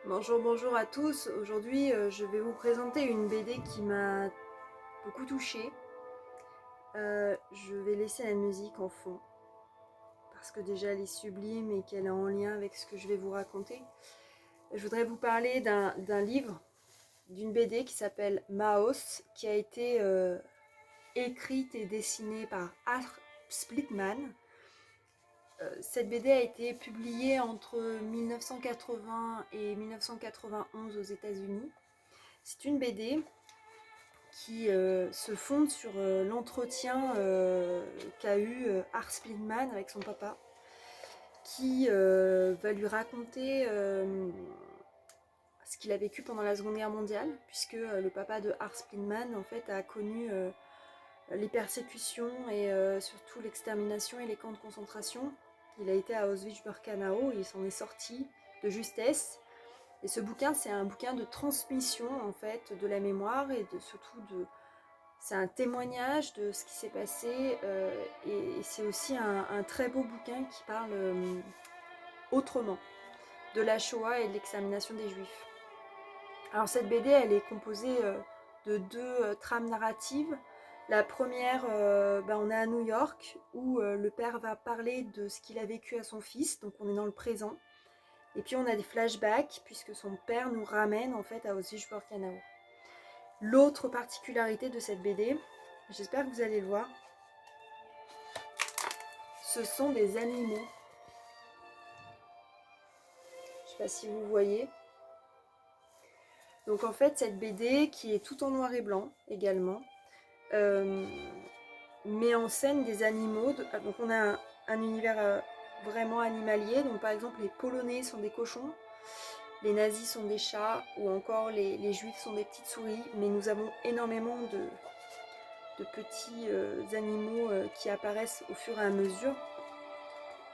Bonjour à tous. Aujourd'hui, je vais vous présenter une BD qui m'a beaucoup touchée. Je vais laisser la musique en fond parce que déjà elle est sublime et qu'elle est en lien avec ce que je vais vous raconter. Je voudrais vous parler d'un livre, d'une BD qui s'appelle Maos, qui a été écrite et dessinée par Art Spiegelman. Cette BD a été publiée entre 1980 et 1991 aux États-Unis. C'est une BD qui se fonde sur l'entretien qu'a eu Art Spiegelman avec son papa, qui va lui raconter ce qu'il a vécu pendant la Seconde Guerre mondiale, puisque le papa de Art Spiegelman en fait a connu les persécutions et surtout l'extermination et les camps de concentration. Il a été à Auschwitz-Birkenau et il s'en est sorti de justesse. Et ce bouquin, c'est un bouquin de transmission en fait de la mémoire et surtout c'est un témoignage de ce qui s'est passé et c'est aussi un très beau bouquin qui parle autrement de la Shoah et de l'extermination des Juifs. Alors cette BD, elle est composée de deux trames narratives. La première, on est à New York où le père va parler de ce qu'il a vécu à son fils, donc on est dans le présent. Et puis on a des flashbacks puisque son père nous ramène en fait à Auschwitz-Birkenau. L'autre particularité de cette BD, j'espère que vous allez le voir, ce sont des animaux. Je ne sais pas si vous voyez. Donc en fait cette BD qui est tout en noir et blanc également, met en scène des animaux. Donc on a un univers vraiment animalier. Donc par exemple les Polonais sont des cochons, les nazis sont des chats ou encore les juifs sont des petites souris. Mais nous avons énormément de petits animaux qui apparaissent au fur et à mesure.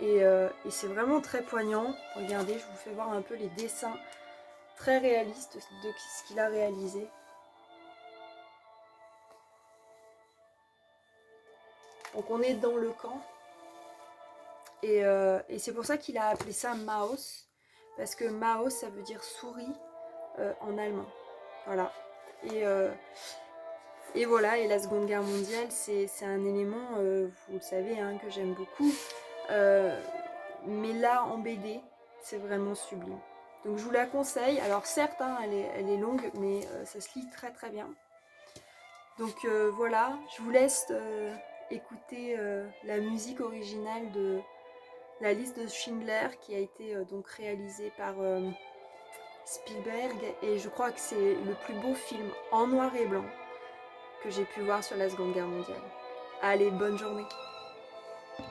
Et c'est vraiment très poignant. Regardez, je vous fais voir un peu les dessins très réalistes de ce qu'il a réalisé. Donc on est dans le camp. Et c'est pour ça qu'il a appelé ça Maus. Parce que Maus, ça veut dire souris en allemand. Voilà. Et voilà, et la Seconde Guerre mondiale, c'est un élément, vous le savez, hein, que j'aime beaucoup. Mais là, en BD, c'est vraiment sublime. Donc je vous la conseille. Alors certes, hein, elle est longue, mais ça se lit très très bien. Donc voilà, je vous laisse écouter la musique originale de La liste de Schindler qui a été donc réalisée par Spielberg. Et je crois que c'est le plus beau film en noir et blanc que j'ai pu voir sur la Seconde Guerre mondiale. Allez, bonne journée!